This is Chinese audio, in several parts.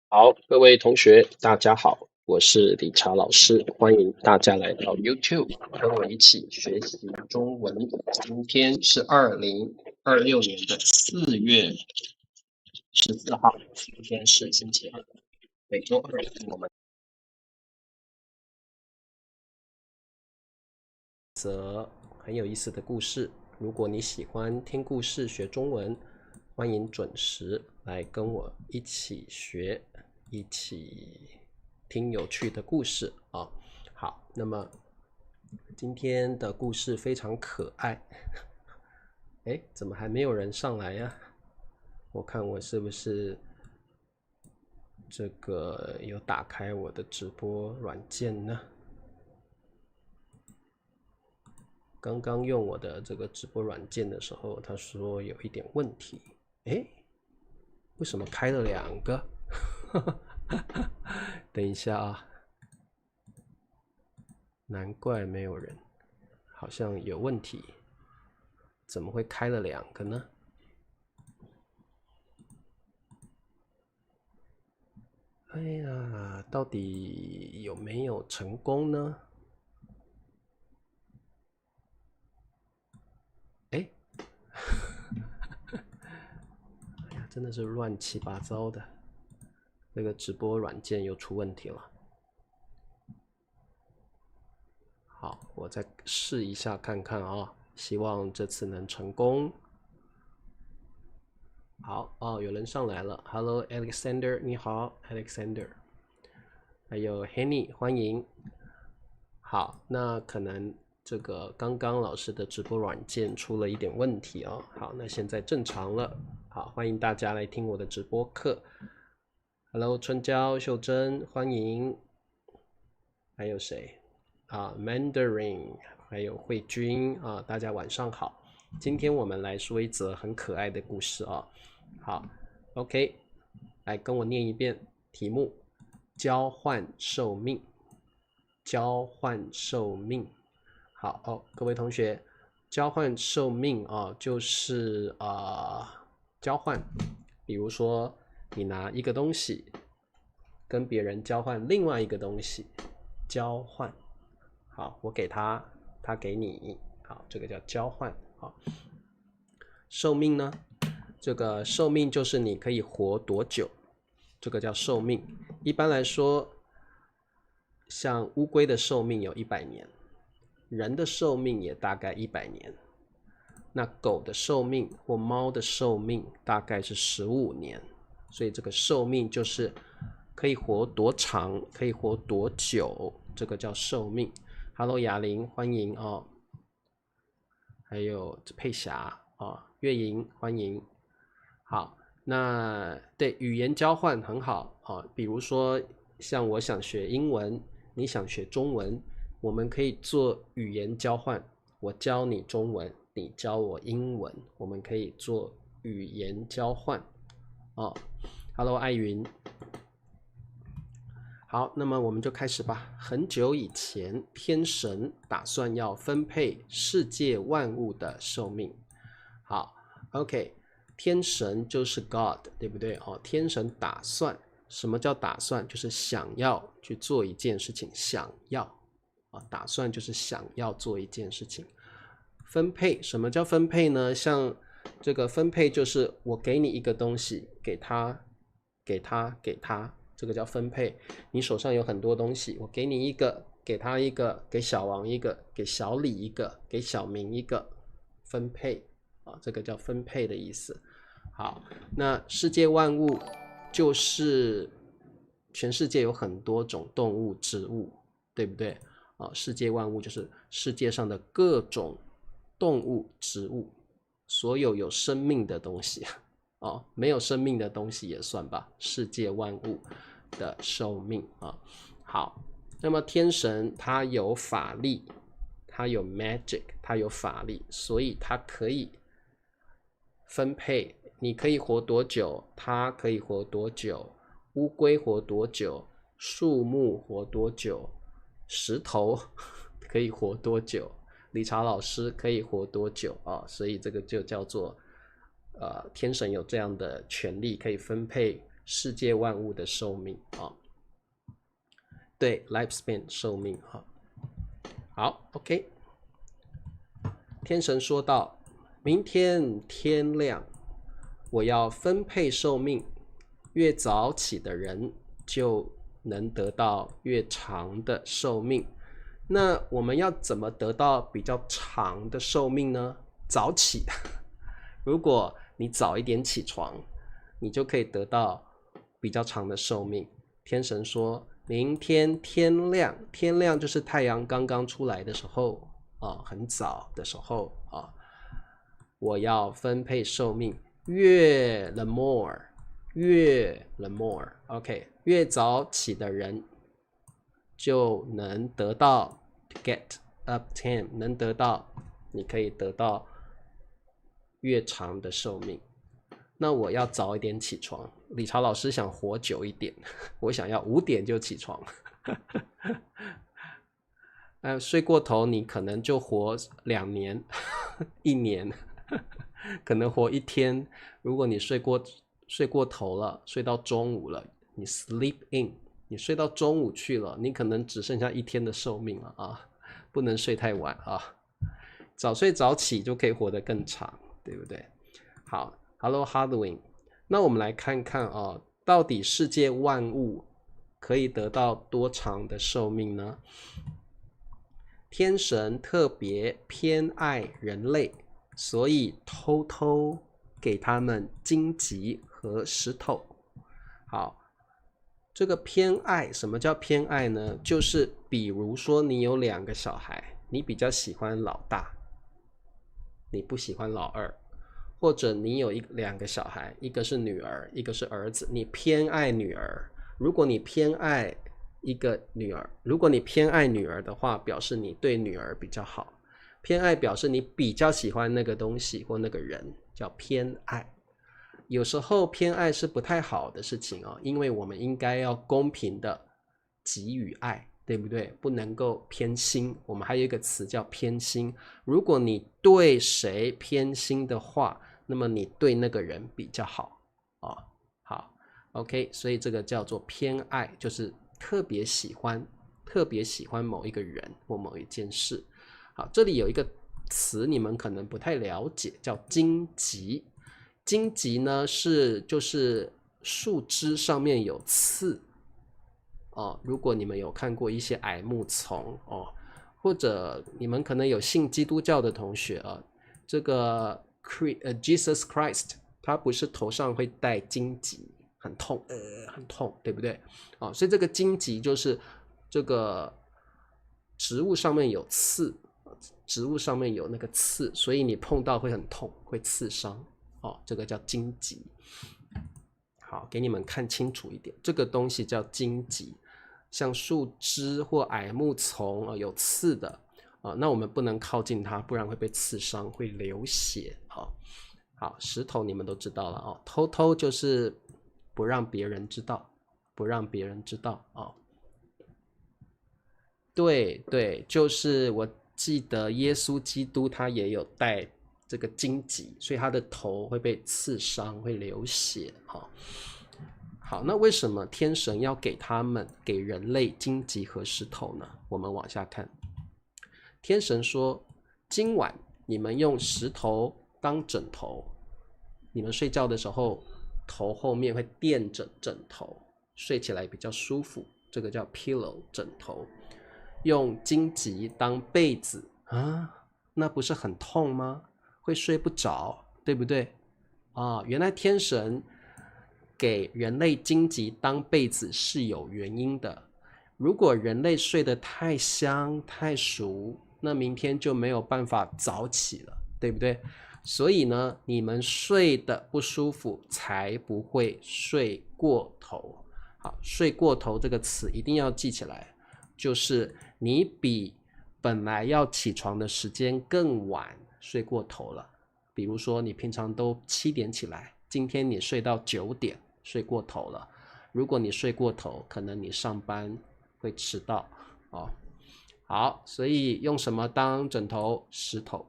好，各位同學，大家好，我是理查老師，歡迎大家來到 YouTube，跟我一起學習中文。今天是2026年的4月14號，今天是星期二，每週二我們則很有意思的故事。如果你喜歡聽故事學中文，歡迎準時來跟我一起學，一起聽有趣的故事啊。好，那麼今天的故事非常可愛。哎，怎麼還沒有人上來呀？我看我是不是這個有打開我的直播軟件呢？剛剛用我的這個直播軟件的時候，他說有一點問題。哎，為什麼開了2個？等一下啊，難怪沒有人，好像有問題。怎麼會開了2個呢？哎呀，到底有沒有成功呢？哎，哎呀，真的是亂七八糟的，這個直播軟件又出問題了。好，我再試一下看看啊，希望這次能成功。好哦，有人上來了 ，Hello Alexander， 你好 Alexander， 還有 Henny， 歡迎。好，那可能這個剛剛老師的直播軟件出了一點問題哦。好，那現在正常了。好，歡迎大家來聽我的直播課。Hello 春嬌、秀珍，歡迎。還有誰？Mandarin， 還有慧君啊，大家晚上好。今天我們來說一則很可愛的故事啊。好 ，OK， 來跟我念一遍題目：交換壽命。交換壽命。好哦，各位同學，交換壽命啊，就是交換，比如說你拿一個東西跟別人交換另外一個東西，交換。好，我給他，他給你，好，這個叫交換。好，壽命呢？這個壽命就是你可以活多久，這個叫壽命。一般來說，像烏龜的壽命有100年，人的壽命也大概100年，那狗的壽命或貓的壽命大概是15年，所以這個壽命就是可以活多長，可以活多久，這個叫壽命。Hello 雅玲，歡迎哦。還有佩霞哦，月瑩歡迎。好，那對語言交換很好哦，比如說像我想學英文，你想學中文，我們可以做語言交換，我教你中文，你教我英文，我們可以做語言交換哦。Hello 艾雲。好，那麼我們就開始吧。很久以前，天神打算要分配世界萬物的壽命。好 ，OK， 天神就是 God， 對不對？哦，天神打算，什麼叫打算？就是想要去做一件事情，想要啊，打算就是想要做一件事情。分配，什麼叫分配呢？像這個分配就是我給你一個東西，給他，給他，給他。這個叫分配，你手上有很多東西，我給你一個，給他一個，給小王一個，給小李一個，給小明一個，分配啊，這個叫分配的意思。好，那世界萬物就是全世界有很多種動物、植物，對不對？啊，世界萬物就是世界上的各種動物、植物，所有有生命的東西。哦，沒有生命的東西也算吧，世界萬物的壽命啊。好，那麼天神他有法力，他有 magic， 他有法力，所以他可以分配，你可以活多久，他可以活多久，烏龜活多久，樹木活多久，石頭可以活多久，理查老師可以活多久啊？所以這個就叫做天神有這樣的權利，可以分配世界萬物的壽命啊。对 ，lifespan 壽命啊。好 ，OK。天神說道：“明天天亮，我要分配壽命，越早起的人就能得到越長的壽命。那我們要怎麼得到比較長的壽命呢？早起，如果你早一點起床，你就可以得到比較長的壽命。”天神說：“明天天亮，天亮就是太陽剛剛出來的時候啊，很早的時候啊，我要分配壽命，越 the more，OK， 越早起的人就能得到 to get up time， 能得到，你可以得到越長的壽命。那我要早一點起床，理查老師想活久一點，我想要5點就起床。睡過頭你可能就活2年1年，可能活1天。如果你睡過頭了，睡到中午了，你 sleep in， 你睡到中午去了，你可能只剩下1天的壽命了啊！不能睡太晚啊，早睡早起就可以活得更長，對不对？好 ，Hello Halloween， 那我們來看看啊，到底世界萬物可以得到多長的壽命呢？天神特別偏愛人類，所以偷偷給他們荊棘和石頭。好，這個偏愛，什麼叫偏愛呢？就是比如說你有2個小孩，你比較喜歡老大，你不喜歡老二，或者你有2個小孩，一個是女兒，一個是兒子，你偏愛女兒。如果你偏愛一個女兒，如果你偏愛女兒的話，表示你對女兒比較好。偏愛表示你比較喜歡那個東西或那個人，叫偏愛。有時候偏愛是不太好的事情哦，因為我們應該要公平的給予愛，對不對？不能夠偏心。我们還有一個詞叫偏心。如果你對誰偏心的話，那麼你對那個人比較好哦。好 ，OK， 所以這個叫做偏愛，就是特別喜歡某一個人或某一件事。好，這裡有一個詞你們可能不太了解，叫荊棘。荊棘呢就是樹枝上面有刺哦。如果你們有看過一些矮木叢哦，或者你們可能有信基督教的同學啊，這個Jesus Christ 他不是頭上會戴荊棘，很痛，對不對？哦，所以這個荊棘就是這個植物上面有刺，植物上面有那個刺，所以你碰到會很痛，會刺傷。哦，這個叫荊棘。好，給你們看清楚一點，這個東西叫荊棘，像樹枝或矮木叢有刺的那我們不能靠近它，不然會被刺傷，會流血。好，石頭你們都知道了偷偷就是不讓別人知道，不讓別人知道對，就是我記得耶穌基督他也有帶這個荊棘，所以他的頭會被刺傷，會流血。好，那為什麼天神要給人類荊棘和石頭呢？我們往下看。天神說：今晚你們用石頭當枕頭，你們睡覺的時候頭後面會墊着枕頭，睡起來比較舒服，這個叫 pillow 枕頭。用荊棘當被子那不是很痛嗎？會睡不着，對不對？原來天神給人類荊棘當被子是有原因的。如果人類睡得太香太熟，那明天就沒有辦法早起了，對不对？所以呢，你們睡得不舒服才不會睡過頭。好，睡過頭這個詞一定要記起來，就是你比本來要起床的時間更晚睡過頭了。比如說你平常都7點起來，今天你睡到9點，睡過頭了。如果你睡過頭，可能你上班會遲到好，所以用什麼當枕頭？石頭。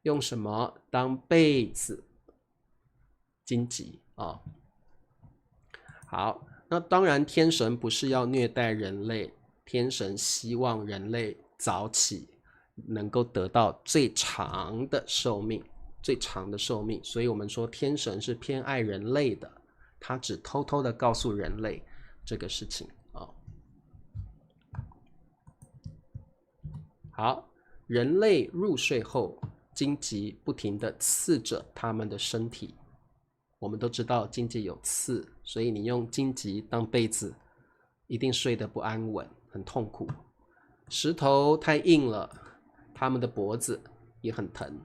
用什麼當被子？荊棘好，好，那當然天神不是要虐待人類，天神希望人類早起能夠得到最長的壽命，最長的壽命。所以我們說天神是偏愛人類的，他只偷偷的告訴人類這個事情啊。好，人類入睡後，荊棘不停地刺着他們的身體。我們都知道荊棘有刺，所以你用荊棘當被子，一定睡得不安穩，很痛苦。石頭太硬了，他們的脖子也很疼。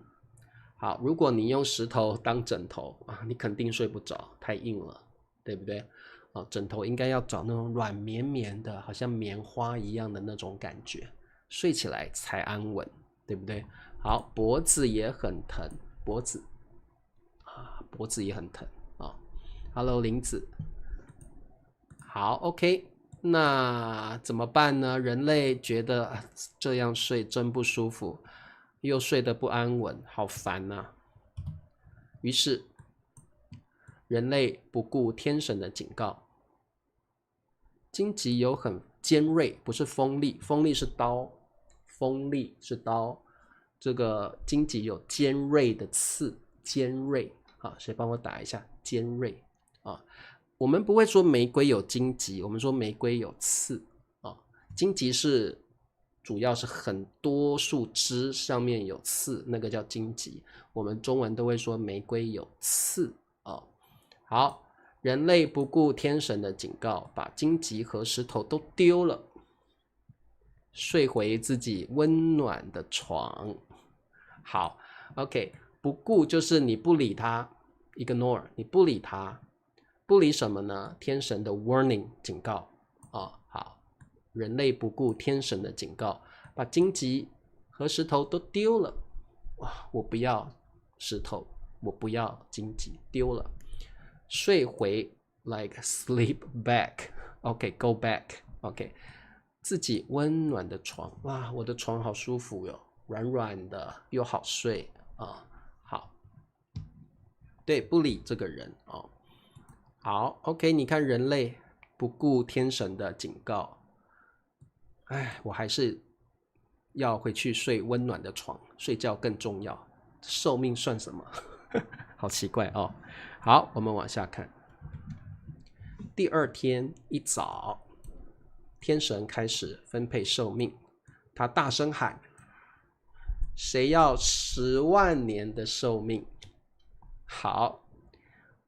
好，如果你用石頭當枕頭啊，你肯定睡不着，太硬了，對不对？啊，枕頭應該要找那種軟綿綿的，好像棉花一樣的那種感覺，睡起來才安穩，對不對？好，脖子也很疼，脖子也很疼啊。Hello， 林子。好 ，OK， 那怎麼辦呢？人類覺得這樣睡真不舒服，又睡得不安穩，好煩啊。於是，人類不顧天神的警告。荊棘有很尖銳，不是鋒利，鋒利是刀，鋒利是刀。這個荊棘有尖銳的刺，尖銳啊，誰幫我打一下尖銳啊？我們不會說玫瑰有荊棘，我們說玫瑰有刺啊。荊棘是主要是很多樹枝上面有刺，那個叫荊棘。我們中文都會說玫瑰有刺啊。好，人類不顧天神的警告，把荊棘和石頭都丟了，睡回自己溫暖的床。好 ，OK， 不顧就是你不理他 ，ignore， 你不理他，不理什麼呢？天神的 warning 警告啊。好，人類不顧天神的警告，把荊棘和石頭都丟了。哇，我不要石頭，我不要荊棘，丟了。睡回 like sleep back，OK，go back，OK，自己溫暖的床。哇，我的床好舒服喲。軟軟的又好睡啊，好，對，不理這個人哦。好 ，OK， 你看人類不顧天神的警告，哎，我還是要回去睡溫暖的床，睡覺更重要，壽命算什麼？好奇怪哦。好，我們往下看。第二天一早，天神開始分配壽命，他大聲喊：誰要10萬年的壽命？好，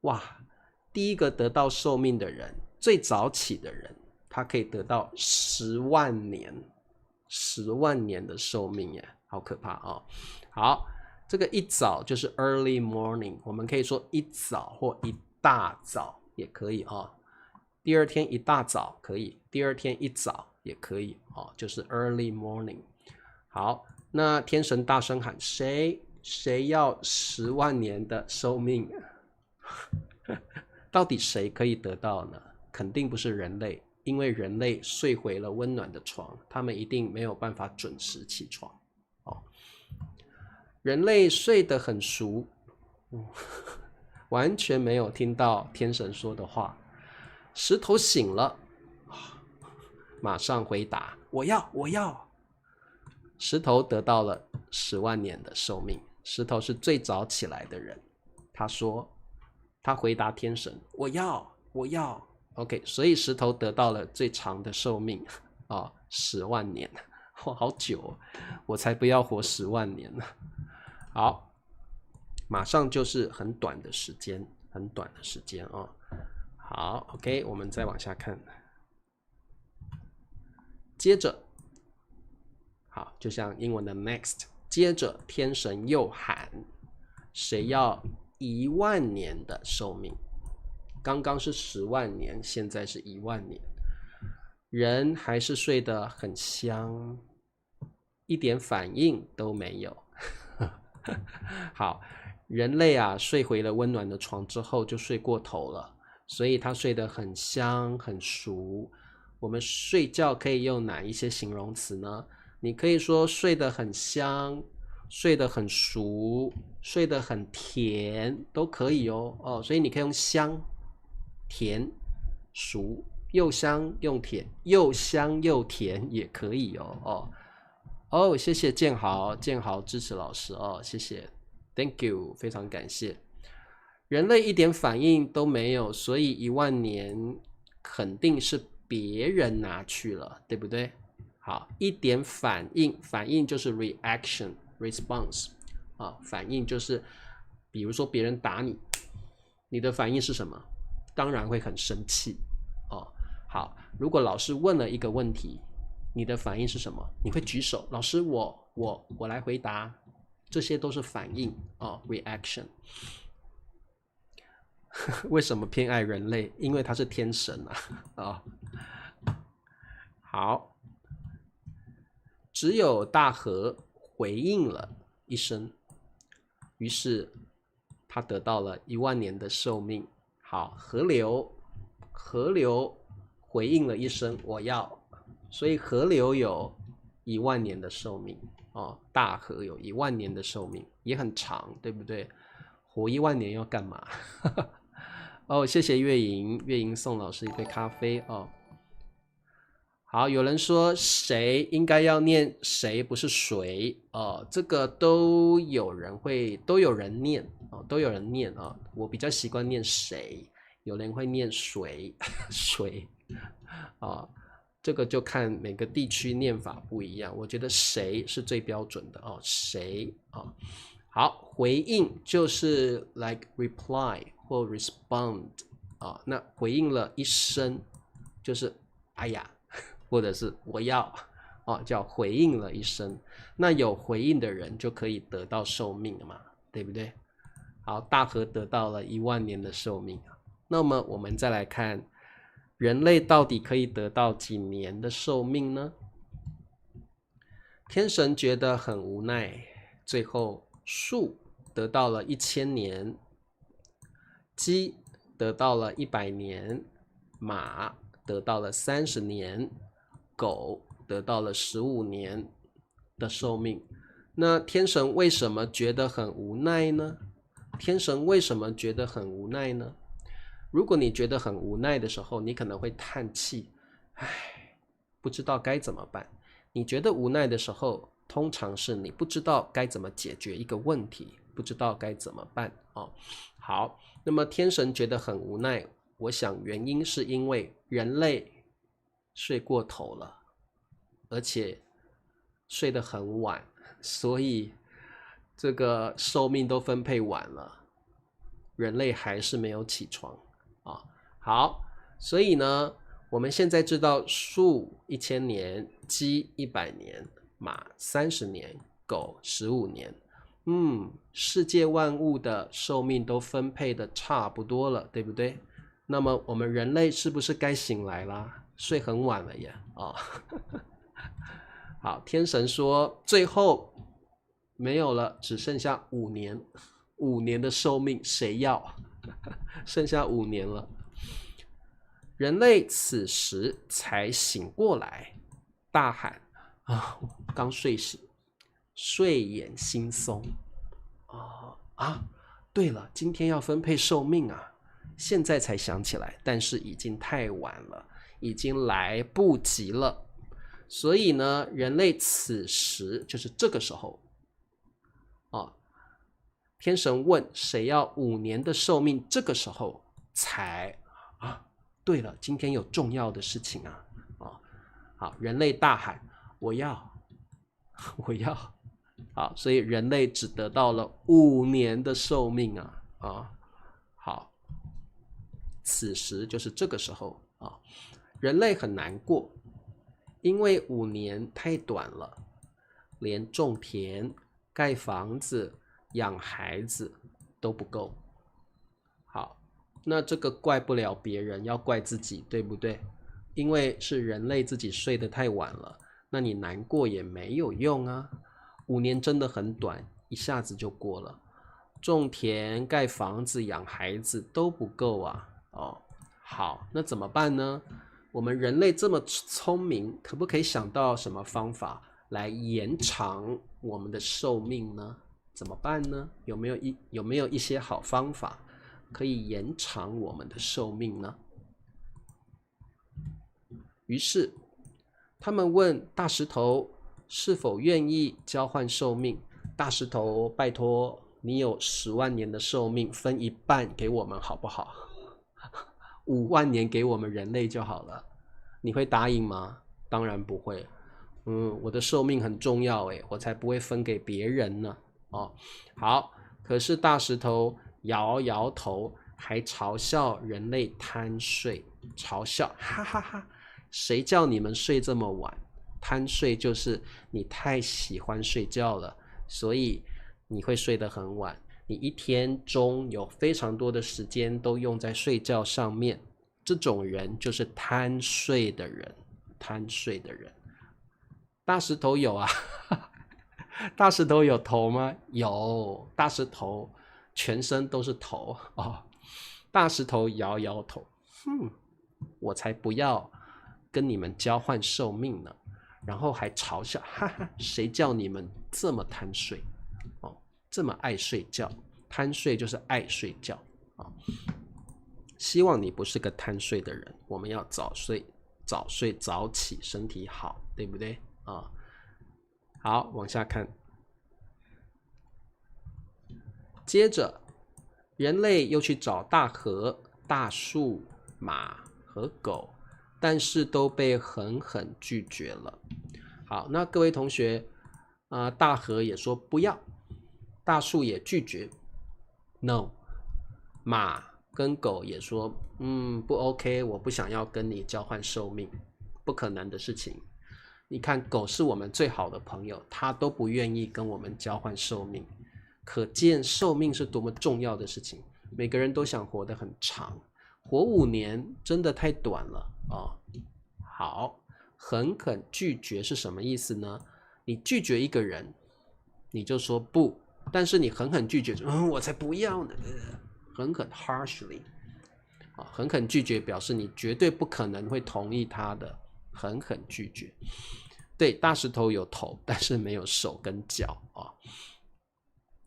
哇，第一個得到壽命的人，最早起的人，他可以得到10萬年，10萬年的壽命耶，好可怕哦。好，這個一早就是 early morning， 我們可以說一早或一大早也可以哦。第二天一大早可以，第二天一早也可以哦，就是 early morning。好。那天神大聲喊：誰要10萬年的壽命？到底誰可以得到呢？肯定不是人類，因為人類睡回了溫暖的床，他們一定沒有辦法準時起床。哦，人類睡得很熟，完全沒有聽到天神說的話。石頭醒了，馬上回答：我要。石頭得到了10萬年的壽命。石頭是最早起來的人，他回答天神：我要。OK， 所以石頭得到了最長的壽命啊，10萬年。哇，好久哦，我才不要活10萬年呢。好，馬上就是很短的時間啊。好 ，OK， 我們再往下看。接着。好，就像英文的 next， 接着天神又喊：誰要1萬年的壽命？剛剛是10萬年，現在是1萬年。人還是睡得很香，一點反應都沒有。好，人類啊，睡回了溫暖的床之後就睡過頭了，所以他睡得很香很熟。我們睡覺可以用哪一些形容詞呢？你可以說睡得很香，睡得很熟，睡得很甜，都可以哦。所以你可以用香、甜、熟，又香又甜，又香又甜也可以哦。謝謝建豪支持老師哦，謝謝 ，Thank you， 非常感謝。人類一點反應都沒有，所以10000年肯定是別人拿去了，對不對？好，一點反應就是 reaction、response 啊，反應就是比如說別人打你，你的反應是什麼？當然會很生氣哦。好，如果老師問了一個問題，你的反應是什麼？你會舉手，老師我來回答，這些都是反應哦 ，reaction。為什麼偏愛人類？因為他是天神啊！好，只有大河回應了一聲，於是他得到了10000年的壽命。好，河流回應了一聲，我要。所以河流有10000年的壽命哦，大河有10000年的壽命，也很長，對不對？活10000年要幹嘛？謝謝月瑩送老師一杯咖啡哦。好，有人說誰應該要念誰，不是誰哦，這個都有人念哦，都有人念啊、哦。我比較習慣念誰，有人會念誰誰啊。這個就看每個地區念法不一樣，我覺得誰是最標準的哦，誰啊？好，回應就是 like reply 或 respond 啊，那回應了一聲就是哎呀，或者是我要啊，叫回應了一聲。那有回應的人就可以得到壽命了嘛，對不對？好，大河得到了10000年的壽命。那麼我們再來看。人類到底可以得到幾年的壽命呢？天神覺得很無奈，最後樹得到了1000年，雞得到了100年，馬得到了30年，狗得到了15年的壽命。那天神為什麼覺得很無奈呢？天神為什麼覺得很無奈呢？如果你覺得很無奈的時候，你可能會嘆氣，唉，不知道該怎麼辦。你覺得無奈的時候，通常是你不知道該怎麼解決一個問題，不知道該怎麼辦哦。好，那麼天神覺得很無奈，我想原因是因為人類睡過頭了，而且睡得很晚，所以這個壽命都分配完了，人類還是沒有起床。好，所以呢，我們現在知道樹1000年，雞100年，馬30年，狗15年。世界萬物的壽命都分配的差不多了，對不對？那麼我們人類是不是該醒來啦？睡很晚了耶。好，天神說最後沒有了，只剩下5年，5年的壽命誰要？剩下5年了。人類此時才醒過來，大喊剛睡醒，睡眼惺忪。對了，今天要分配壽命啊，現在才想起來，但是已經太晚了，已經來不及了。所以呢，人類此時就是這個時候天神問誰要5年的壽命，這個時候才對了，今天有重要的事情啊！好，人類大喊我要。好，所以人類只得到了5年的壽命啊！好，此時就是這個時候啊，人類很難過，因為5年太短了，連種田、蓋房子、養孩子都不夠。好，那這個怪不了別人，要怪自己，對不對？因為是人類自己睡得太晚了，那你難過也沒有用啊。5年真的很短，一下子就過了。種田、蓋房子、養孩子都不夠啊。好，那怎麼辦呢？我們人類這麼聰明，可不可以想到什麼方法來延長我們的壽命呢？怎麼辦呢？有沒有一些好方法可以延長我們的壽命呢？於是他們問大石頭是否願意交換壽命。大石頭，拜託你有10萬年的壽命，分一半給我們好不好？5萬年給我們人類就好了。你會答應嗎？當然不會。我的壽命很重要誒，我才不會分給別人呢。好，可是大石頭搖搖頭，還嘲笑人類貪睡，嘲笑，哈哈哈，誰叫你們睡這麼晚？貪睡就是你太喜歡睡覺了，所以你會睡得很晚。你一天中有非常多的時間都用在睡覺上面，這種人就是貪睡的人。貪睡的人，大石頭有啊？大石頭有頭嗎？有，大石頭全身都是頭哦。大石頭搖搖頭，我才不要跟你們交換壽命呢。然後還嘲笑，哈哈，誰叫你們這麼貪睡哦，這麼愛睡覺？貪睡就是愛睡覺啊。希望你不是個貪睡的人，我們要早睡早起，身體好，對不對啊？好，往下看。接着，人類又去找大河、大樹、馬和狗，但是都被狠狠拒絕了。好，那各位同學，大河也說不要，大樹也拒絕 ，no， 馬跟狗也說，不 OK， 我不想要跟你交換壽命，不可能的事情。你看，狗是我們最好的朋友，它都不願意跟我們交換壽命，可見壽命是多麼重要的事情。每個人都想活得很長，活5年真的太短了啊。好，狠狠拒絕是什麼意思呢？你拒絕一個人，你就說不，但是你狠狠拒絕，我才不要呢。狠狠 harshly 狠狠拒絕表示你絕對不可能會同意他的，狠狠拒絕。對，大石頭有頭，但是沒有手跟腳啊。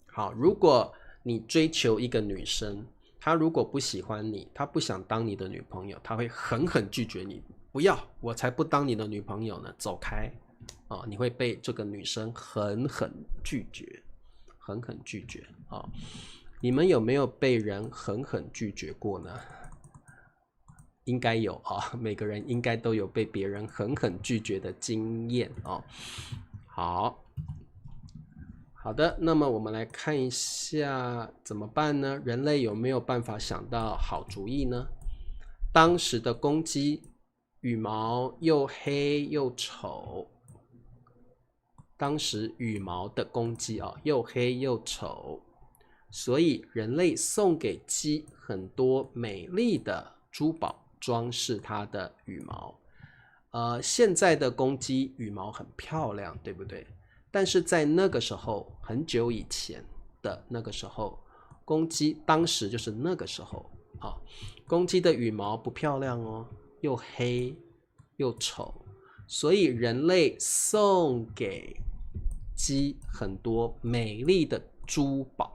好，如果你追求一個女生，她如果不喜歡你，她不想當你的女朋友，她會狠狠拒絕你，不要，我才不當你的女朋友呢，走開啊！你會被這個女生狠狠拒絕，狠狠拒絕啊！你們有沒有被人狠狠拒絕過呢？應該有啊，每個人應該都有被別人狠狠拒絕的經驗啊。好的，那麼我們來看一下怎麼辦呢？人類有沒有辦法想到好主意呢？當時的公雞羽毛又黑又醜，當時羽毛的公雞又黑又醜，所以人類送給雞很多美麗的珠寶裝飾它的羽毛。現在的公雞羽毛很漂亮，對不對？但是在那個時候，很久以前的那個時候，公雞當時就是那個時候公雞的羽毛不漂亮哦，又黑又醜，所以人類送給雞很多美麗的珠寶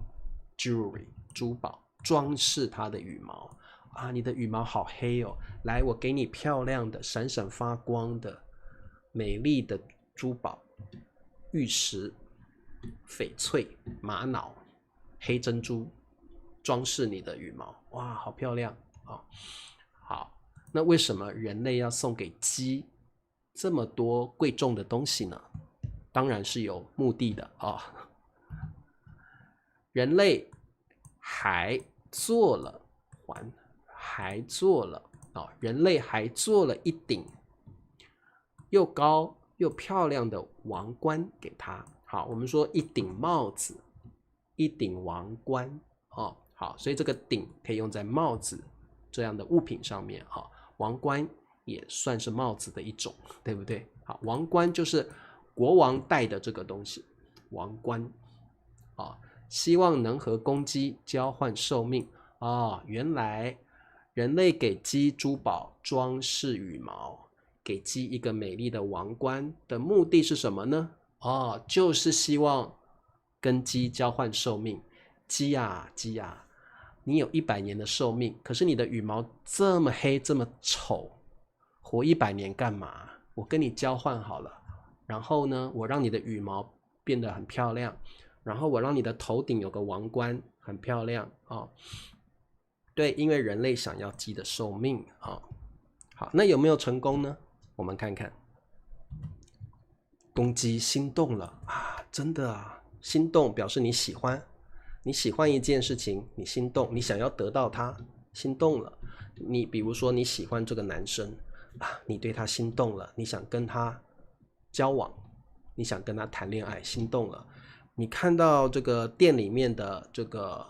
jewelry 珠寶裝飾它的羽毛你的羽毛好黑哦，來，我給你漂亮的閃閃發光的美麗的珠寶，玉石、翡翠、瑪瑙、黑珍珠裝飾你的羽毛，哇，好漂亮好，那為什麼人類要送給雞這麼多貴重的東西呢？當然是有目的的人類還做了人類還做了一頂又高又漂亮的王冠給他。好，我們說一頂帽子，一頂王冠好，所以這個頂可以用在帽子這樣的物品上面王冠也算是帽子的一種，對不對？好，王冠就是國王戴的這個東西，王冠希望能和公雞交換壽命原來人類給雞珠寶裝飾羽毛，給雞一個美麗的王冠的目的是什麼呢？就是希望跟雞交換壽命。雞呀，你有100年的壽命，可是你的羽毛這麼黑這麼醜，活100年幹嘛？我跟你交換好了，然後呢，我讓你的羽毛變得很漂亮，然後我讓你的頭頂有個王冠，很漂亮哦。對，因為人類想要雞的壽命啊。好，那有沒有成功呢？我們看看，公雞心動了啊！真的啊，心動表示你喜歡，你喜歡一件事情，你心動，你想要得到它，心動了。你比如說你喜歡這個男生啊，你對他心動了，你想跟他交往，你想跟他談戀愛，心動了。你看到這個店裡面的這個，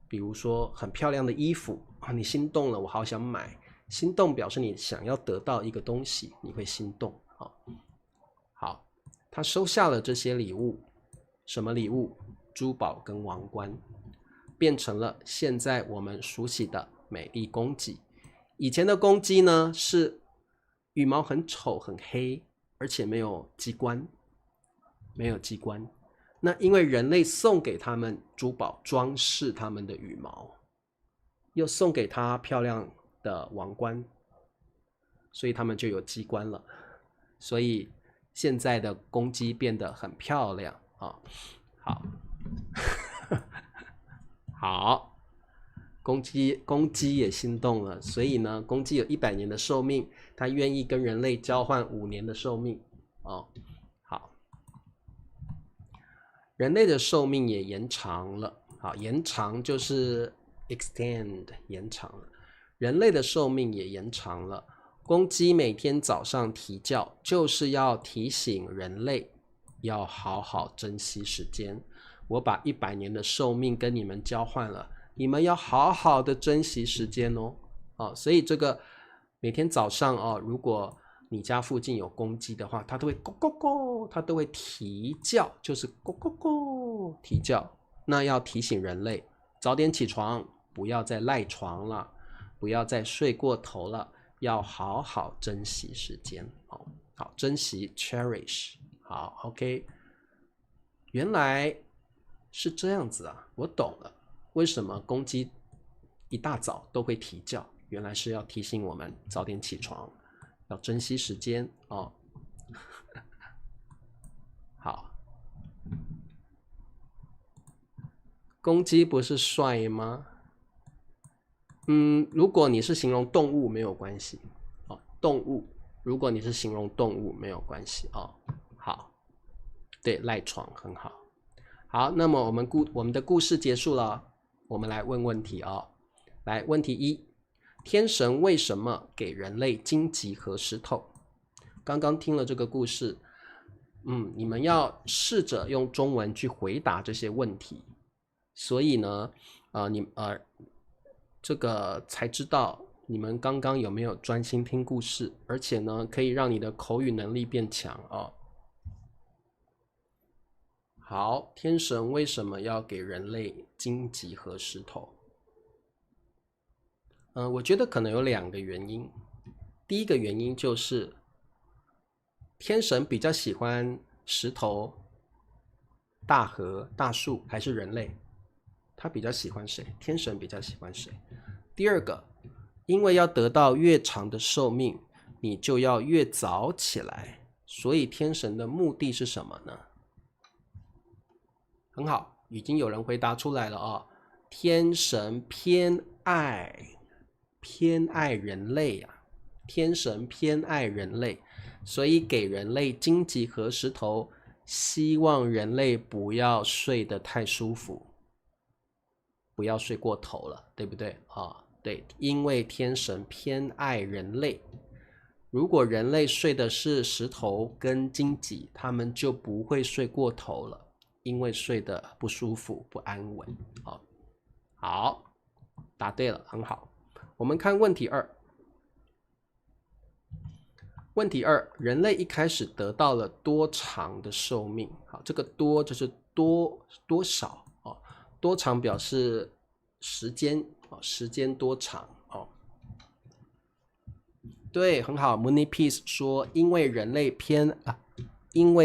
比如說很漂亮的衣服啊，你心動了，我好想買。心動表示你想要得到一個東西，你會心動。好，他收下了這些禮物，什麼禮物？珠寶跟王冠，變成了現在我們熟悉的美麗公雞。以前的公雞呢，是羽毛很醜很黑，而且沒有機關，沒有機關。那因為人類送給他們珠寶裝飾他們的羽毛，又送給他漂亮的王冠，所以他們就有機關了。所以現在的公雞變得很漂亮啊。好，好，公雞也心動了，所以呢，公雞有100年的壽命，它願意跟人類交換5年的壽命哦。好，人類的壽命也延長了。好，延長就是 extend， 延長了。人類的壽命也延長了。公雞每天早上啼叫，就是要提醒人類要好好珍惜時間。我把100年的壽命跟你們交換了，你們要好好的珍惜時間哦。所以這個每天早上哦，如果你家附近有公雞的話，它都會咕咕咕，它都會啼叫，就是咕咕咕啼叫。那要提醒人類早點起床，不要再賴床了。不要再睡過頭了，要好好珍惜時間。好，珍惜 cherish。好 ，OK。原來是這樣子啊，我懂了。為什麼公雞一大早都會啼叫？原來是要提醒我們早點起床，要珍惜時間哦。好，公雞不是帥嗎？如果你是形容動物沒有關係哦，動物，如果你是形容動物沒有關係哦。好，對，賴床很好。好，那麼我們的故事結束了，我們來問問題哦。來，問題1，天神為什麼給人類荊棘和石頭？剛剛聽了這個故事，你們要試着用中文去回答這些問題。所以呢，這個才知道你們剛剛有沒有專心聽故事，而且呢，可以讓你的口語能力變強哦。好，天神為什麼要給人類荊棘和石頭？我覺得可能有2個原因。第一個原因就是天神比較喜歡石頭、大河、大樹還是人類？他比較喜歡誰？天神比較喜歡誰？第二個，因為要得到越長的壽命，你就要越早起來，所以天神的目的是什麼呢？很好，已經有人回答出來了哦。天神偏愛人類啊，天神偏愛人類，所以給人類荊棘和石頭，希望人類不要睡得太舒服。不要睡過頭了，對不對啊？對，因為天神偏愛人類，如果人類睡的是石頭跟荊棘，他們就不會睡過頭了，因為睡得不舒服、不安穩。好，答對了，很好。我們看問題2。問題2，人類一開始得到了多長的壽命？好，這個多就是多少。多長表示時間，時間多長哦。對，很好。Mooney Peace 說，因為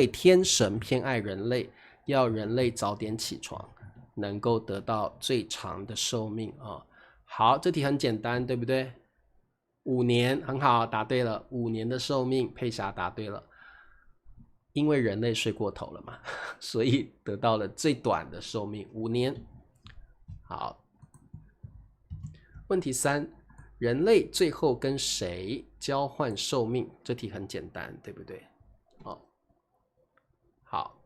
天神偏愛人類，要人類早點起床，能夠得到最長的壽命啊。好，這題很簡單，對不對？ 5年，很好，答對了。5年的壽命，佩霞答對了。因為人類睡過頭了嘛，所以得到了最短的壽命5年。好，問題3，人類最後跟誰交換壽命？這題很簡單，對不對？好，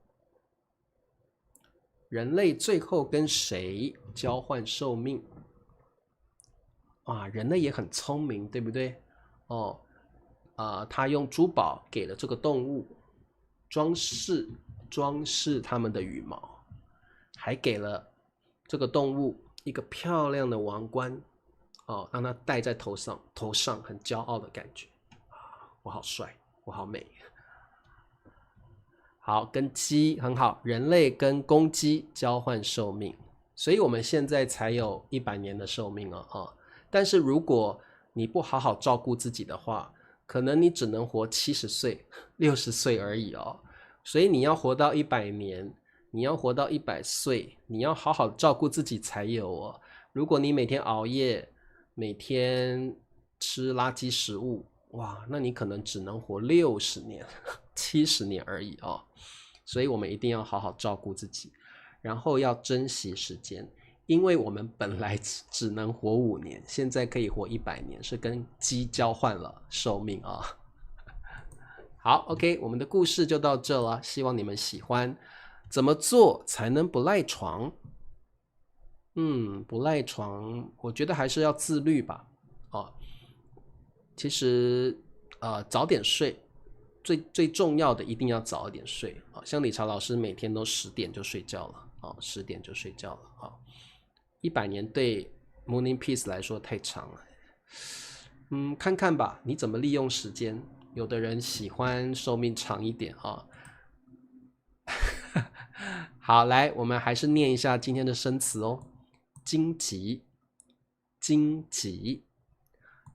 人類最後跟誰交換壽命？啊，人類也很聰明，對不對？他用珠寶給了這個動物裝飾它們的羽毛，還給了這個動物一個漂亮的王冠，讓它戴在頭上很驕傲的感覺。我好帥，我好美。好，跟雞很好，人類跟公雞交換壽命，所以我們現在才有100年的壽命哦。但是如果你不好好照顧自己的話，可能你只能活70歲、60歲而已哦。所以你要活到100年，你要活到100歲，你要好好照顧自己才有哦。如果你每天熬夜，每天吃垃圾食物，哇，那你可能只能活60年、70年而已哦。所以我們一定要好好照顧自己，然後要珍惜時間，因為我們本來只能活5年，現在可以活100年，是跟雞交換了壽命啊。好 ，OK， 我們的故事就到這了，希望你們喜歡。怎麼做才能不賴床？不賴床，我覺得還是要自律吧。其實早點睡，最重要的一定要早一點睡。像理查老師每天都10點就睡覺了，10點就睡覺了。100年對 Morning Peace 來說太長了。看看吧，你怎麼利用時間？有的人喜歡壽命長一點啊。好，來，我們還是念一下今天的生詞哦。荊棘，荊棘，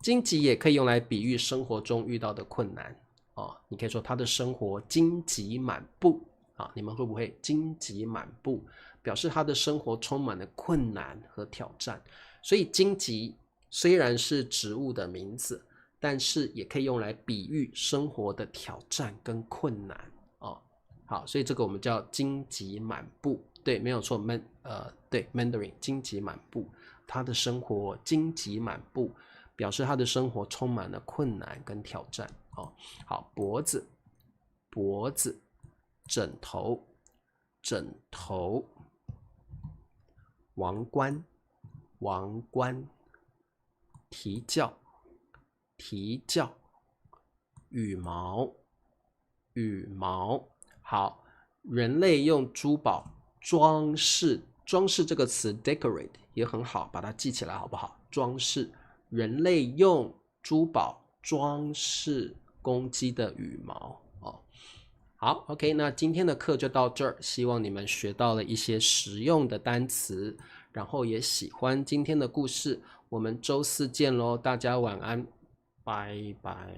荊棘也可以用來比喻生活中遇到的困難哦。你可以說他的生活荊棘滿布啊，你們會不會荊棘滿布？表示他的生活充滿了困難和挑戰。所以荊棘雖然是植物的名字，但是也可以用來比喻生活的挑戰跟困难哦。好，所以這個我們叫荊棘滿布，對，沒有錯。對 Mandarin 荊棘滿布，他的生活荊棘滿布，表示他的生活充滿了困難跟挑戰哦。好，脖子，脖子，枕頭，枕頭，王冠，王冠，啼叫，啼叫，羽毛，羽毛。好，人類用珠寶裝飾，裝飾這個詞 decorate 也很好，把它記起來好不好？裝飾，人類用珠寶裝飾公雞的羽毛哦。好 ，OK， 那今天的課就到這兒，希望你們學到了一些實用的單詞，然後也喜歡今天的故事。我們週4見嘍，大家晚安，拜拜。